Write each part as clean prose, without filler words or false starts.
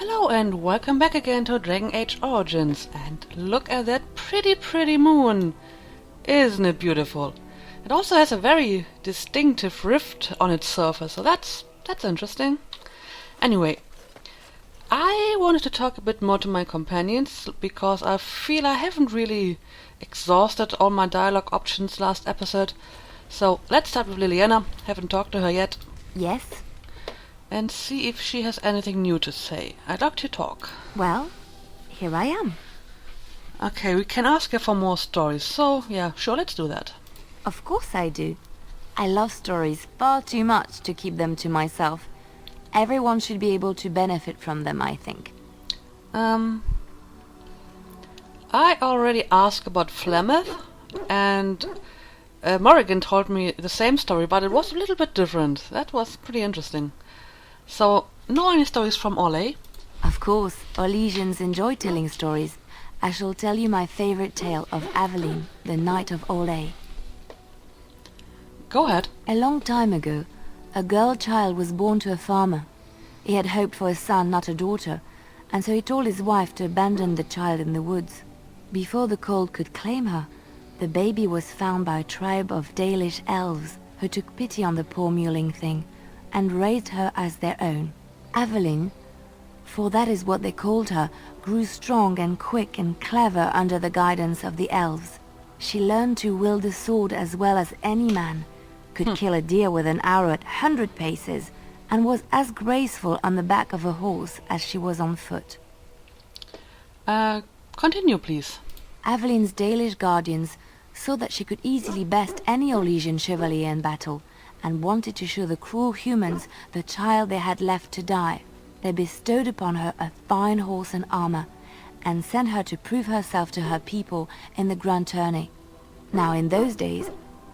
Hello and welcome back again to Dragon Age Origins, and look at that pretty moon! Isn't it beautiful? It also has a very distinctive rift on its surface, so that's interesting. Anyway, I wanted to talk a bit more to my companions, because I feel I haven't really exhausted all my dialogue options last episode. So let's start with Liliana, haven't talked to her yet. Yes? And see if she has anything new to say. I'd like to talk. Well, here I am. Okay, we can ask her for more stories, so yeah, sure, let's do that. Of course I do. I love stories far too much to keep them to myself. Everyone should be able to benefit from them, I think. I already asked about Flemeth, and Morrigan told me the same story, but it was a little bit different. That was pretty interesting. So, know any stories from Orlais? Of course, Orlesians enjoy telling stories. I shall tell you my favorite tale of Aveline, the Knight of Orlais. Go ahead. A long time ago, a girl child was born to a farmer. He had hoped for a son, not a daughter, and so he told his wife to abandon the child in the woods. Before the cold could claim her, the baby was found by a tribe of Dalish elves who took pity on the poor mewling thing and raised her as their own. Aveline, for that is what they called her, grew strong and quick and clever under the guidance of the elves. She learned to wield the sword as well as any man, could kill a deer with an arrow at 100 paces, and was as graceful on the back of a horse as she was on foot. Continue, please. Aveline's Dalish guardians saw that she could easily best any Orlesian chevalier in battle, and wanted to show the cruel humans the child they had left to die. They bestowed upon her a fine horse and armor, and sent her to prove herself to her people in the grand tourney. Now in those days,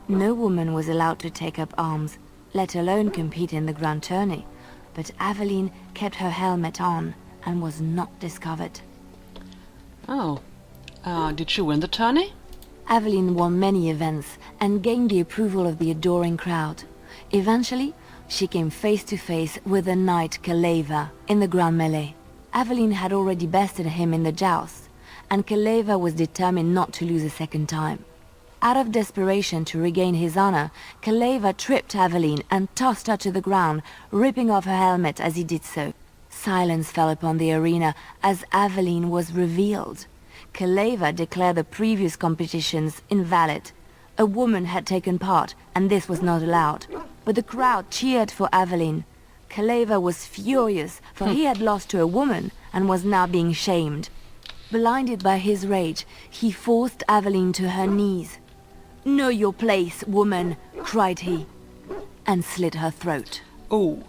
no woman was allowed to take up arms, let alone compete in the grand tourney, but Aveline kept her helmet on, and was not discovered. Oh. Did she win the tourney? Aveline won many events, and gained the approval of the adoring crowd. Eventually, she came face to face with the knight Kaleva in the grand melee. Aveline had already bested him in the jousts, and Kaleva was determined not to lose a second time. Out of desperation to regain his honor, Kaleva tripped Aveline and tossed her to the ground, ripping off her helmet as he did so. Silence fell upon the arena as Aveline was revealed. Kaleva declared the previous competitions invalid. A woman had taken part, and this was not allowed. But the crowd cheered for Aveline. Kaleva was furious, for he had lost to a woman and was now being shamed. Blinded by his rage, he forced Aveline to her knees. "Know your place, woman," cried he, and slit her throat. Oh.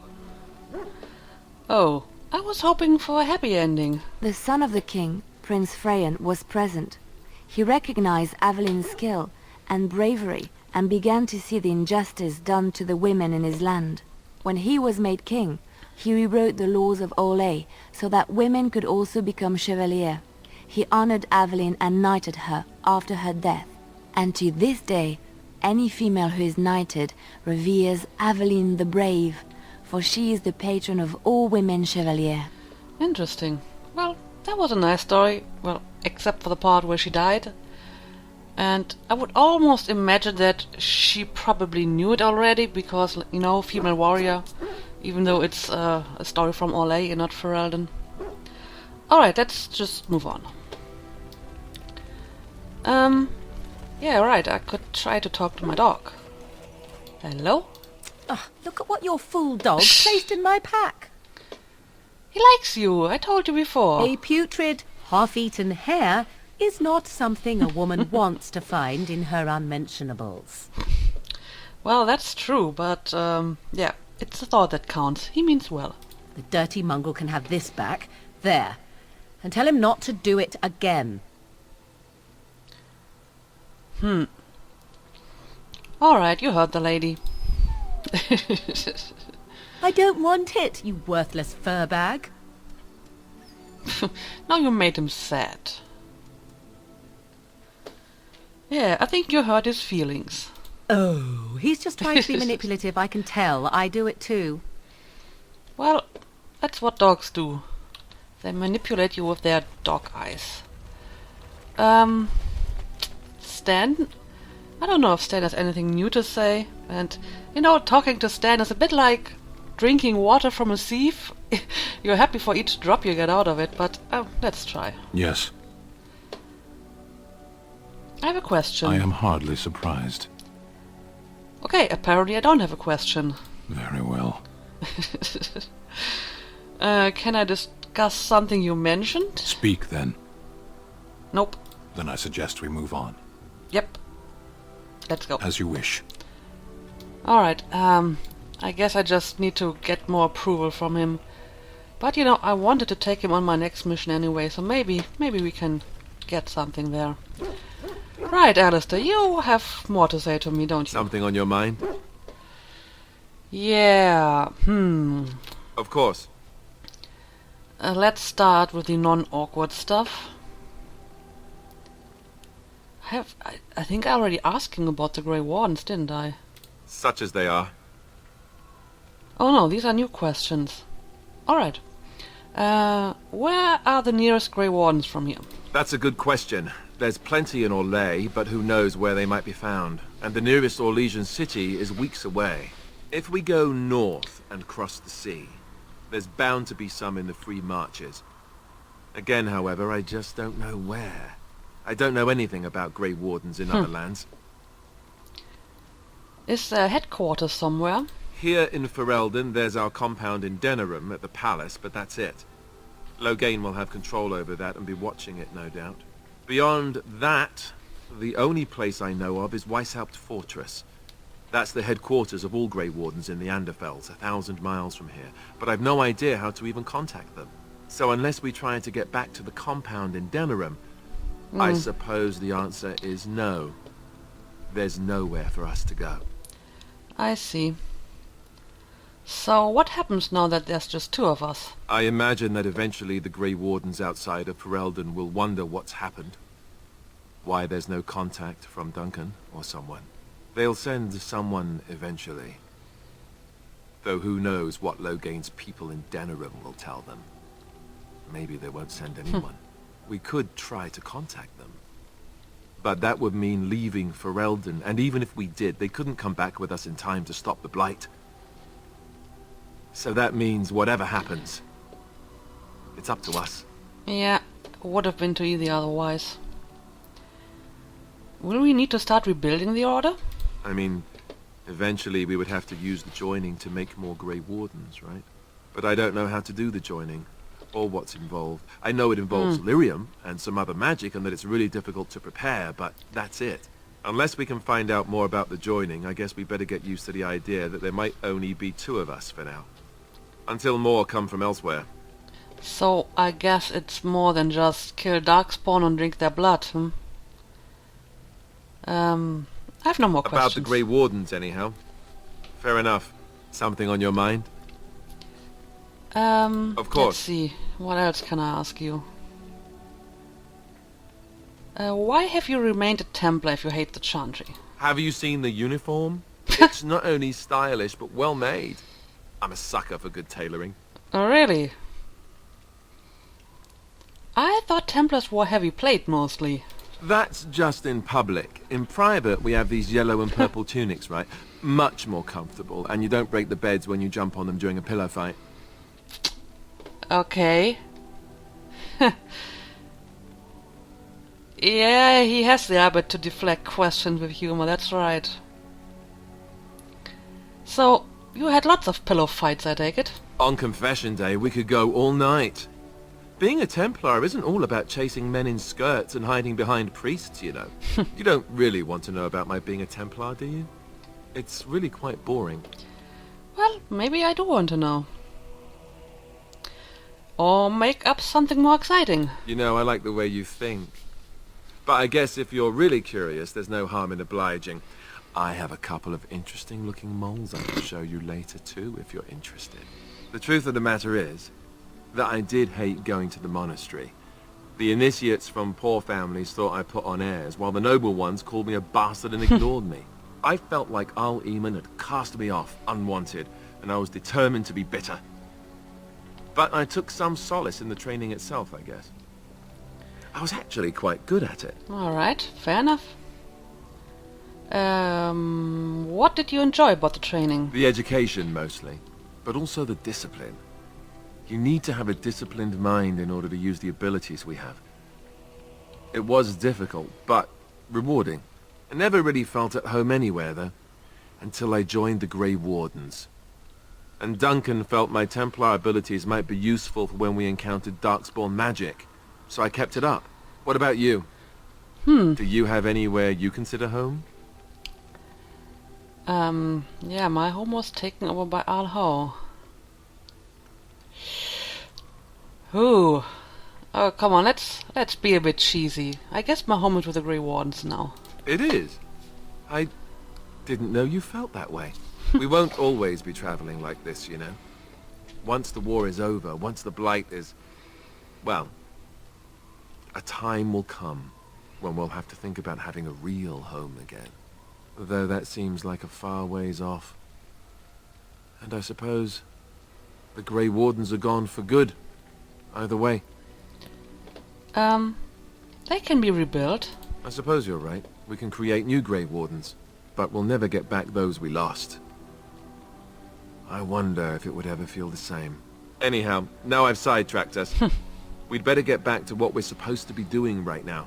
Oh, I was hoping for a happy ending. The son of the king, Prince Freyan, was present. He recognized Aveline's skill and bravery, and began to see the injustice done to the women in his land. When he was made king, he rewrote the laws of Orlais so that women could also become chevalier. He honored Aveline and knighted her after her death. And to this day, any female who is knighted reveres Aveline the Brave, for she is the patron of all women chevalier. Interesting. Well, that was a nice story. Well, except for the part where she died. And I would almost imagine that she probably knew it already, because, you know, female warrior, even though it's a story from Orlais and not Ferelden. Alright, let's just move on. Yeah, right, I could try to talk to my dog. Hello? Look at what your fool dog placed in my pack. He likes you, I told you before. A putrid, half-eaten hare is not something a woman wants to find in her unmentionables. Well, that's true, but, yeah, it's the thought that counts. He means well. The dirty mongrel can have this back. There. And tell him not to do it again. Alright, you heard the lady. I don't want it, you worthless fur bag. Now you made him sad. Yeah, I think you hurt his feelings. Oh, he's just trying to be manipulative, I can tell. I do it too. Well, that's what dogs do. They manipulate you with their dog eyes. Stan? I don't know if Stan has anything new to say. And, you know, talking to Stan is a bit like drinking water from a sieve. You're happy for each drop you get out of it, but let's try. Yes. I have a question. I am hardly surprised. Okay, apparently I don't have a question. Very well. Can I discuss something you mentioned? Speak, then. Nope. Then I suggest we move on. Yep. Let's go. As you wish. Alright, I guess I just need to get more approval from him. But, you know, I wanted to take him on my next mission anyway, so maybe we can get something there. Right, Alistair, you have more to say to me, don't you? Something on your mind? Yeah, Of course. Let's start with the non-awkward stuff. I think I already asked him about the Grey Wardens, didn't I? Such as they are. Oh no, these are new questions. Alright. Where are the nearest Grey Wardens from here? That's a good question. There's plenty in Orlais, but who knows where they might be found. And the nearest Orlesian city is weeks away. If we go north and cross the sea, there's bound to be some in the Free Marches. Again, however, I just don't know where. I don't know anything about Grey Wardens in other lands. Is there headquarters somewhere? Here in Ferelden, there's our compound in Denerim at the palace, but that's it. Loghain will have control over that and be watching it, no doubt. Beyond that, the only place I know of is Weishaupt Fortress. That's the headquarters of all Grey Wardens in the Anderfells, 1,000 miles from here. But I've no idea how to even contact them. So unless we try to get back to the compound in Denerim, I suppose the answer is no. There's nowhere for us to go. I see. So what happens now that there's just two of us? I imagine that eventually the Grey Wardens outside of Ferelden will wonder what's happened. Why there's no contact from Duncan or someone. They'll send someone eventually. Though who knows what Loghain's people in Denerim will tell them. Maybe they won't send anyone. We could try to contact them. But that would mean leaving Ferelden, and even if we did, they couldn't come back with us in time to stop the Blight. So that means whatever happens, it's up to us. Yeah, would have been too easy otherwise. Will we need to start rebuilding the Order? I mean, eventually we would have to use the joining to make more Grey Wardens, right? But I don't know how to do the joining, or what's involved. I know it involves lyrium and some other magic, and that it's really difficult to prepare, but that's it. Unless we can find out more about the joining, I guess we better get used to the idea that there might only be two of us for now. Until more come from elsewhere. So I guess it's more than just kill Darkspawn and drink their blood, I have no more questions. About the Grey Wardens, anyhow. Fair enough. Something on your mind? Of course. Let's see. What else can I ask you? Why have you remained a Templar if you hate the Chantry? Have you seen the uniform? It's not only stylish, but well made. I'm a sucker for good tailoring. Oh, really? I thought Templars wore heavy plate mostly. That's just in public. In private, we have these yellow and purple tunics, right? Much more comfortable, and you don't break the beds when you jump on them during a pillow fight. Okay. Yeah, he has the habit to deflect questions with humor, that's right. So, you had lots of pillow fights, I take it? On confession day, we could go all night. Being a Templar isn't all about chasing men in skirts and hiding behind priests, you know. You don't really want to know about my being a Templar, do you? It's really quite boring. Well, maybe I do want to know. Or make up something more exciting. You know, I like the way you think. But I guess if you're really curious, there's no harm in obliging. I have a couple of interesting-looking moles I can show you later, too, if you're interested. The truth of the matter is that I did hate going to the monastery. The initiates from poor families thought I put on airs, while the noble ones called me a bastard and ignored me. I felt like Al-Eamon had cast me off, unwanted, and I was determined to be bitter. But I took some solace in the training itself, I guess. I was actually quite good at it. Alright, fair enough. What did you enjoy about the training? The education, mostly. But also the discipline. You need to have a disciplined mind in order to use the abilities we have. It was difficult, but rewarding. I never really felt at home anywhere, though, until I joined the Grey Wardens. And Duncan felt my Templar abilities might be useful for when we encountered Darkspawn magic, so I kept it up. What about you? Do you have anywhere you consider home? Yeah, my home was taken over by Al-Ho. Ooh. Oh, come on, let's be a bit cheesy. I guess my home is with the Grey Wardens now. It is. I didn't know you felt that way. We won't always be traveling like this, you know. Once the war is over, once the Blight is... well, a time will come when we'll have to think about having a real home again. Though that seems like a far ways off. And I suppose the Grey Wardens are gone for good. Either way. They can be rebuilt. I suppose you're right. We can create new Grey Wardens, but we'll never get back those we lost. I wonder if it would ever feel the same. Anyhow, now I've sidetracked us. We'd better get back to what we're supposed to be doing right now.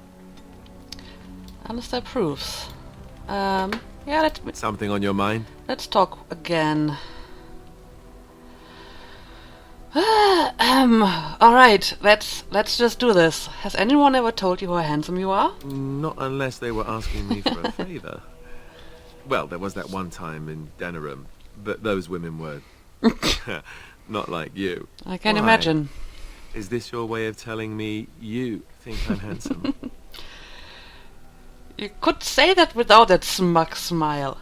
Alistair approves. Yeah, Something on your mind? let's talk again. Alright, let's just do this. Has anyone ever told you how handsome you are? Not unless they were asking me for a favor. Well, there was that one time in Denerim, but those women were not like you. I can Why? imagine. Is this your way of telling me you think I'm handsome? You could say that without that smug smile.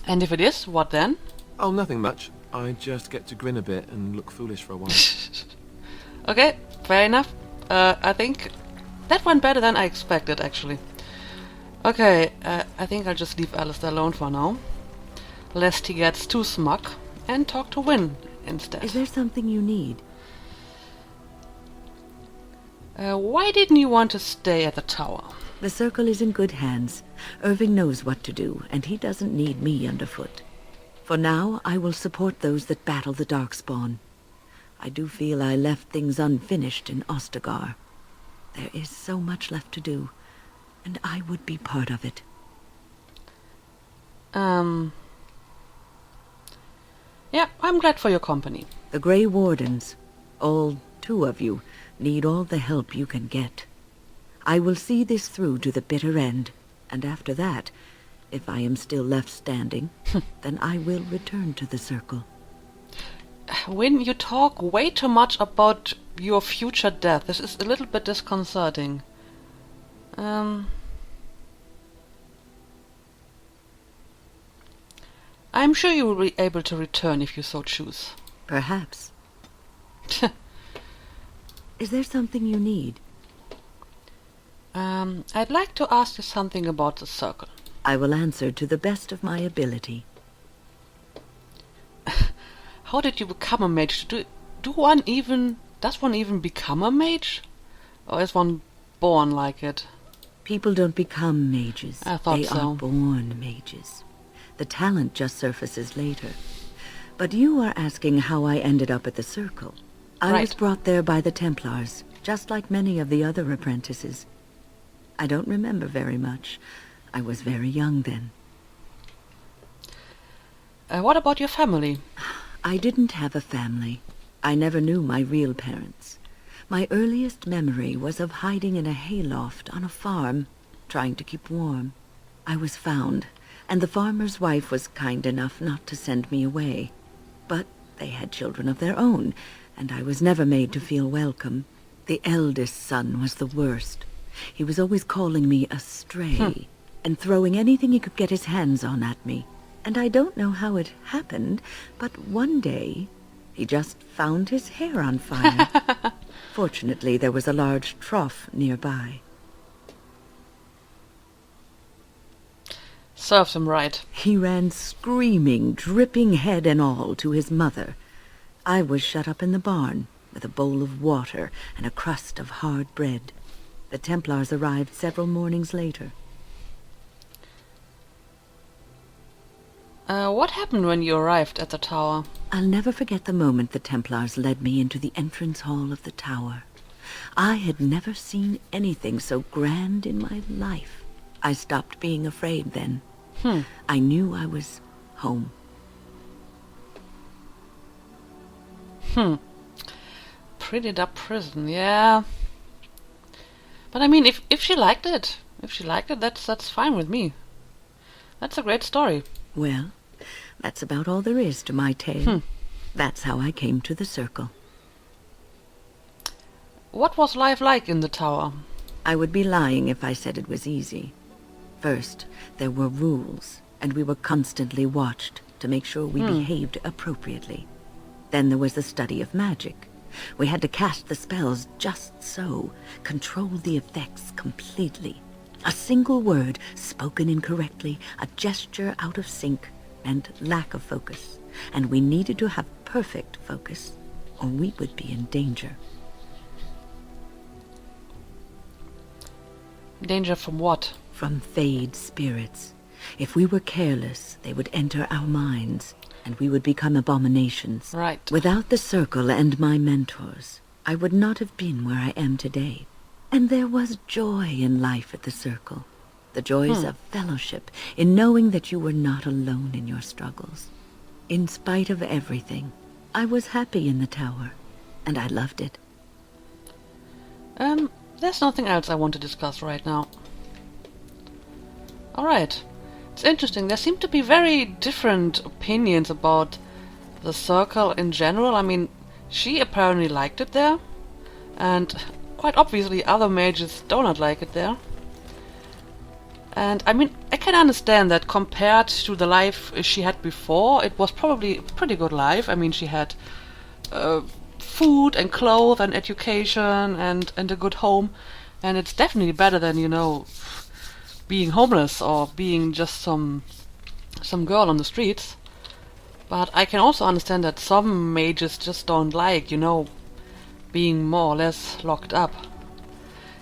And if it is, what then? Oh, nothing much. I just get to grin a bit and look foolish for a while. Okay, fair enough. I think that went better than I expected, actually. Okay, I think I'll just leave Alistair alone for now, lest he gets too smug, and talk to Wynne instead. Is there something you need? Why didn't you want to stay at the tower? The Circle is in good hands. Irving knows what to do, and he doesn't need me underfoot. For now, I will support those that battle the Darkspawn. I do feel I left things unfinished in Ostagar. There is so much left to do, and I would be part of it. Yeah, I'm glad for your company. The Grey Wardens, all 2 of you, need all the help you can get. I will see this through to the bitter end, and after that, if I am still left standing, then I will return to the Circle. Wynne, you talk way too much about your future death. This is a little bit disconcerting. I'm sure you will be able to return if you so choose. Perhaps. Is there something you need? I'd like to ask you something about the Circle. I will answer to the best of my ability. How did you become a mage? Does one even become a mage? Or is one born like it? People don't become mages. I thought they so. are born mages. The talent just surfaces later. But you are asking how I ended up at the Circle. I was Right. brought there by the Templars, just like many of the other apprentices. I don't remember very much. I was very young then. What about your family? I didn't have a family. I never knew my real parents. My earliest memory was of hiding in a hayloft on a farm, trying to keep warm. I was found, and the farmer's wife was kind enough not to send me away. But they had children of their own, and I was never made to feel welcome. The eldest son was the worst. He was always calling me a stray, and throwing anything he could get his hands on at me. And I don't know how it happened, but one day he just found his hair on fire. Fortunately, there was a large trough nearby. Serves him right. He ran screaming, dripping head and all, to his mother. I was shut up in the barn with a bowl of water and a crust of hard bread. The Templars arrived several mornings later. What happened when you arrived at the tower? I'll never forget the moment the Templars led me into the entrance hall of the tower. I had never seen anything so grand in my life. I stopped being afraid then. I knew I was home. Pretty dark prison, yeah. But I mean, if she liked it, that's fine with me. That's a great story. Well, that's about all there is to my tale. That's how I came to the circle. What was life like in the tower? I would be lying if I said it was easy. First, there were rules, and we were constantly watched to make sure we behaved appropriately. Then there was the study of magic. We had to cast the spells just so, control the effects completely. A single word spoken incorrectly, a gesture out of sync, and lack of focus. And we needed to have perfect focus, or we would be in danger. Danger from what? From fade spirits. If we were careless, they would enter our minds, and we would become abominations. Right. Without the circle and my mentors, I would not have been where I am today. And there was joy in life at the circle. The joys of fellowship, in knowing that you were not alone in your struggles. In spite of everything, I was happy in the tower, and I loved it. There's nothing else I want to discuss right now. Alright. It's interesting. There seem to be very different opinions about the circle in general. I mean, she apparently liked it there, and quite obviously other mages do not like it there. And I mean, I can understand that compared to the life she had before, it was probably a pretty good life. I mean, she had food and clothes and education and a good home, and it's definitely better than, you know, being homeless or being just some girl on the streets. But I can also understand that some mages just don't like, you know, being more or less locked up.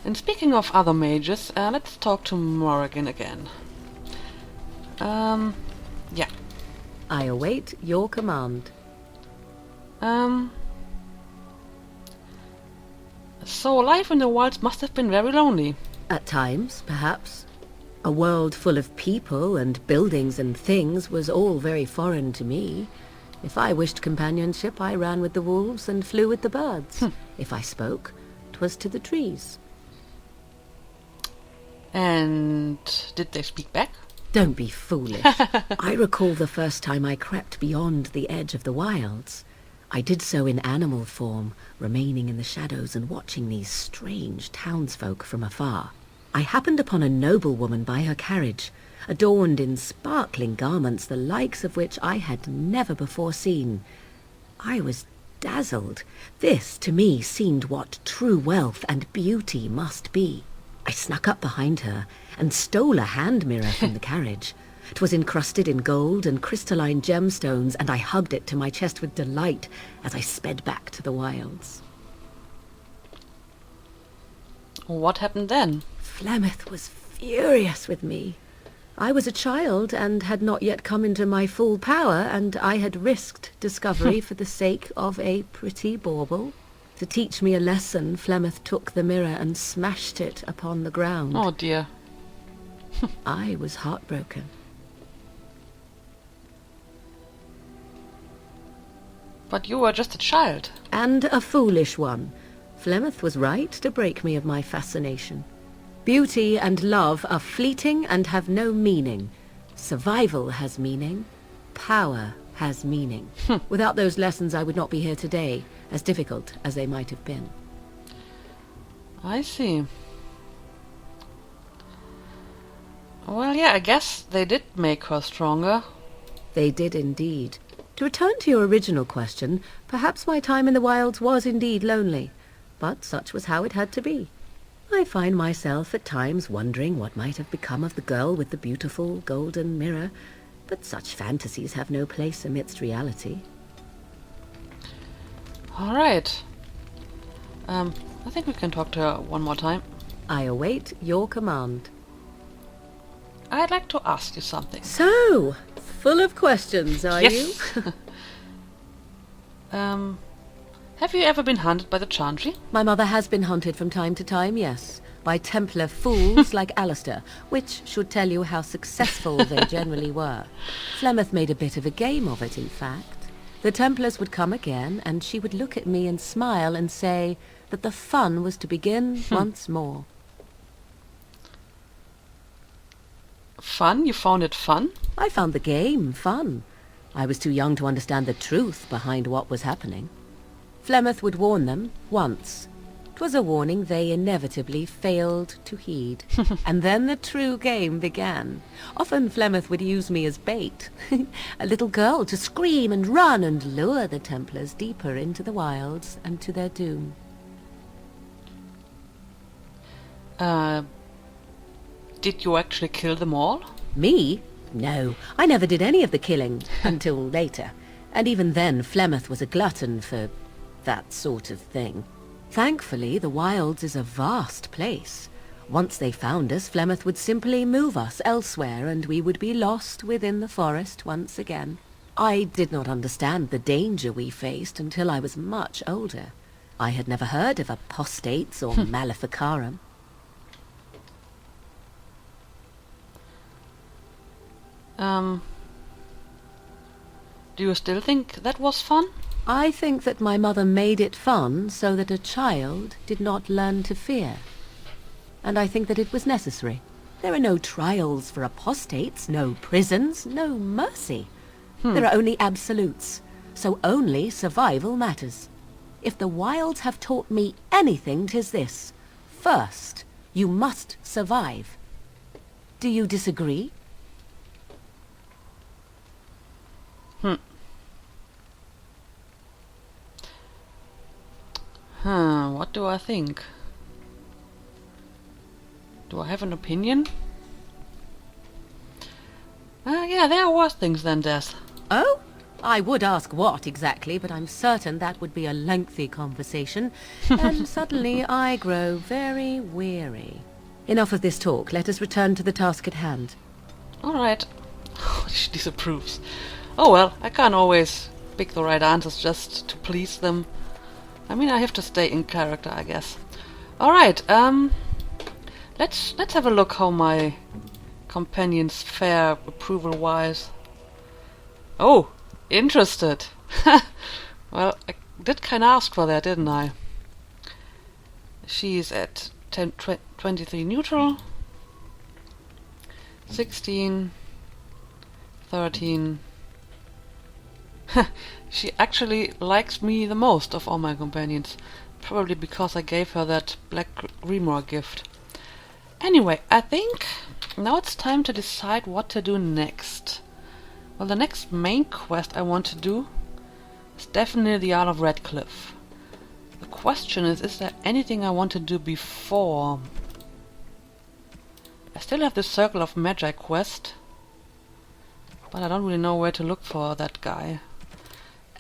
And speaking of other mages, let's talk to Morrigan again. Yeah. I await your command. So life in the wilds must have been very lonely. At times, perhaps. A world full of people and buildings and things was all very foreign to me. If I wished companionship, I ran with the wolves and flew with the birds. If I spoke, 'twas to the trees. And did they speak back? Don't be foolish. I recall the first time I crept beyond the edge of the wilds. I did so in animal form, remaining in the shadows and watching these strange townsfolk from afar. I happened upon a noblewoman by her carriage, adorned in sparkling garments the likes of which I had never before seen. I was dazzled. This, to me, seemed what true wealth and beauty must be. I snuck up behind her and stole a hand mirror from the carriage. 'Twas encrusted in gold and crystalline gemstones, and I hugged it to my chest with delight as I sped back to the wilds. What happened then? Flemeth was furious with me. I was a child and had not yet come into my full power, and I had risked discovery for the sake of a pretty bauble. To teach me a lesson, Flemeth took the mirror and smashed it upon the ground. Oh dear. I was heartbroken. But you were just a child. And a foolish one. Flemeth was right to break me of my fascination. Beauty and love are fleeting and have no meaning. Survival has meaning. Power has meaning. Without those lessons, I would not be here today, as difficult as they might have been. I see. Well, yeah, I guess they did make her stronger. They did indeed. To return to your original question, perhaps my time in the wilds was indeed lonely, but such was how it had to be. I find myself at times wondering what might have become of the girl with the beautiful golden mirror, but such fantasies have no place amidst reality. All right. I think we can talk to her one more time. I await your command. I'd like to ask you something. So, full of questions, are Yes. you? Have you ever been hunted by the Chantry? My mother has been hunted from time to time, yes, by Templar fools like Alistair, which should tell you how successful they generally were. Flemeth made a bit of a game of it, in fact. The Templars would come again, and she would look at me and smile and say that the fun was to begin once more. Fun? You found it fun? I found the game fun. I was too young to understand the truth behind what was happening. Flemeth would warn them once. 'Twas a warning they inevitably failed to heed. And then the true game began. Often Flemeth would use me as bait. A little girl to scream and run and lure the Templars deeper into the wilds and to their doom. Did you actually kill them all? Me? No, I never did any of the killing until later. And even then Flemeth was a glutton for that sort of thing. Thankfully, the wilds is a vast place. Once they found us, Flemeth would simply move us elsewhere and we would be lost within the forest once again. I did not understand the danger we faced until I was much older. I had never heard of apostates or maleficarum. Do you still think that was fun? I think that my mother made it fun so that a child did not learn to fear. And I think that it was necessary. There are no trials for apostates, no prisons, no mercy. There are only absolutes, so only survival matters. If the wilds have taught me anything, 'tis this. First, you must survive. Do you disagree? What do I think? Do I have an opinion? Yeah, there are worse things than death. Oh? I would ask what exactly, but I'm certain that would be a lengthy conversation, and suddenly I grow very weary. Enough of this talk. Let us return to the task at hand. Alright. She disapproves. Oh well, I can't always pick the right answers just to please them. I mean, I have to stay in character, I guess. Alright, let's have a look how my companions fare approval-wise. Oh, interested. Well, I did kinda ask for that, didn't I? She's at 23 neutral, 16, 13. She actually likes me the most of all my companions. Probably because I gave her that Black Grimoire gift. Anyway, I think now it's time to decide what to do next. Well, the next main quest I want to do is definitely the Isle of Redcliffe. The question is there anything I want to do before? I still have the Circle of Magi quest, but I don't really know where to look for that guy.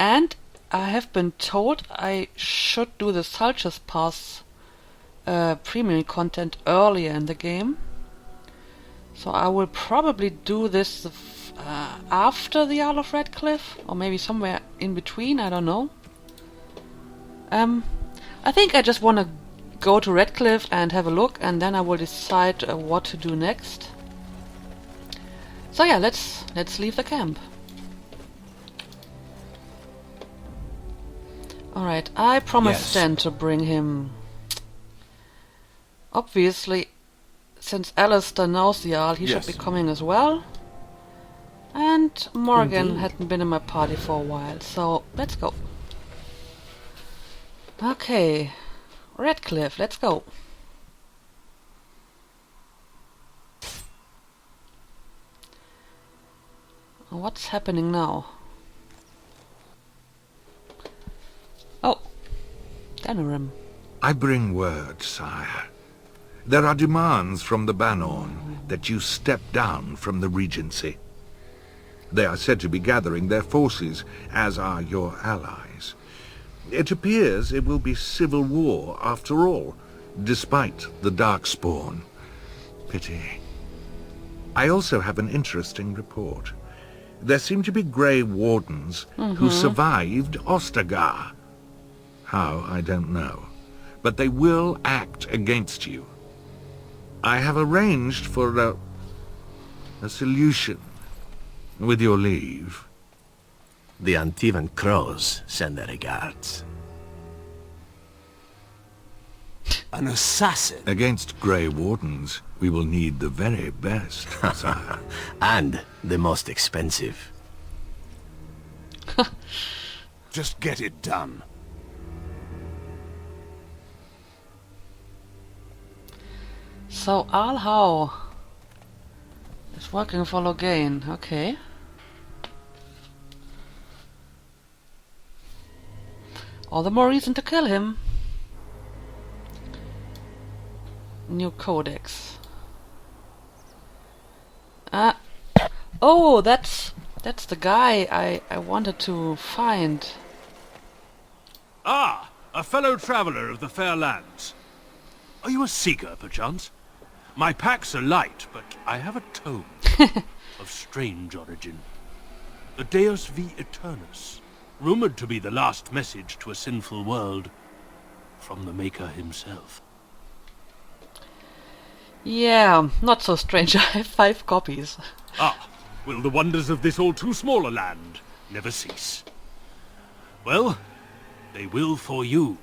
And I have been told I should do the Sulchus Pass premium content earlier in the game. So I will probably do this after the Isle of Redcliffe, or maybe somewhere in between, I don't know. I think I just want to go to Redcliffe and have a look, and then I will decide what to do next. So yeah, let's leave the camp. Alright, I promised Yes. Stan to bring him. Obviously, since Alistair knows the Isle, he Yes. should be coming as well. And Morgan Indeed. hadn't been in my party for a while, so let's go. Okay, Redcliffe, let's go. What's happening now? Oh, Denerim. I bring word, sire. There are demands from the Banorn that you step down from the Regency. They are said to be gathering their forces, as are your allies. It appears it will be civil war after all, despite the Darkspawn. Pity. I also have an interesting report. There seem to be Grey Wardens who survived Ostagar. How, I don't know. But they will act against you. I have arranged for a solution, with your leave. The Antivan Crows send their regards. An assassin? Against Grey Wardens, we will need the very best, sire. And the most expensive. Just get it done. So Alhau is working for Loghain. Okay. All the more reason to kill him. New codex. Oh, that's the guy I wanted to find. Ah, a fellow traveller of the fair lands. Are you a seeker, perchance? My packs are light, but I have a tome of strange origin. The Deus V Eternus, rumoured to be the last message to a sinful world from the Maker himself. Yeah, not so strange. I have 5 copies. Ah, will the wonders of this all too small a land never cease? Well, they will for you.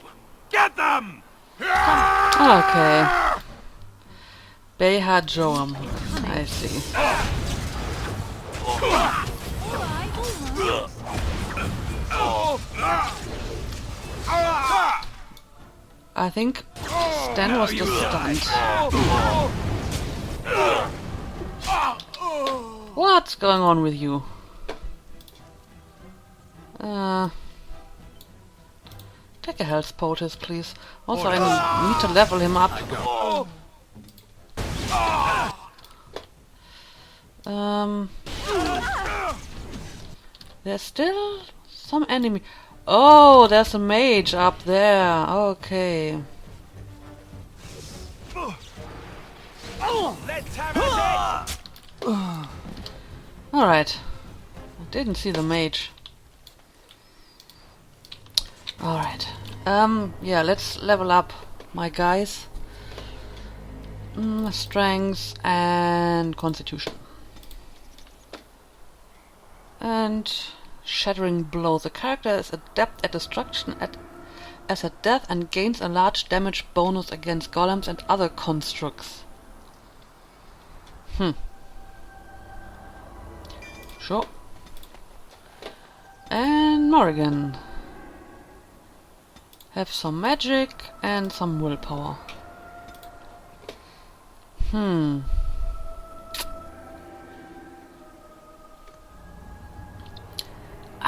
Get them! Okay. Beha Joam. I see. I think Stan was just stunned. What's going on with you? Take a health poultice, please. Also, I need to level him up. There's still some enemy. Oh, there's a mage up there. Okay. Alright. I didn't see the mage. Alright. Yeah, let's level up my guys. Strength and Constitution. And Shattering Blow. The character is adept at destruction as a death and gains a large damage bonus against golems and other constructs. Sure. And Morrigan. Have some magic and some willpower.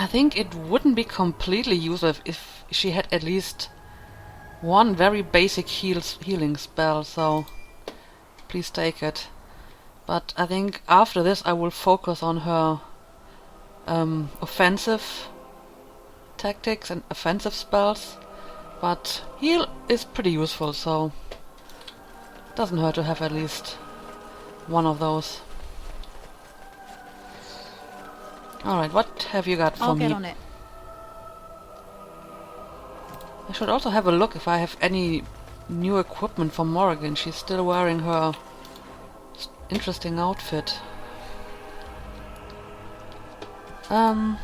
I think it wouldn't be completely useless if she had at least one very basic healing spell, so please take it. But I think after this I will focus on her offensive tactics and offensive spells. But heal is pretty useful, so doesn't hurt to have at least one of those. Alright, what have you got for me? I'll get on it. I should also have a look if I have any new equipment for Morrigan. She's still wearing her interesting outfit. I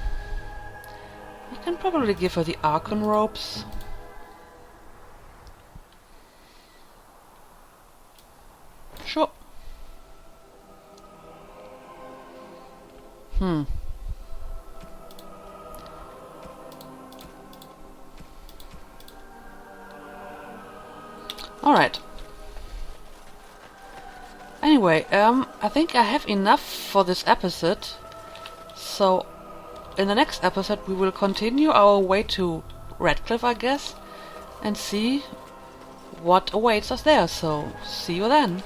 can probably give her the Archon robes. Sure. Alright. Anyway, I think I have enough for this episode. So, in the next episode we will continue our way to Redcliffe, I guess, and see what awaits us there, so see you then.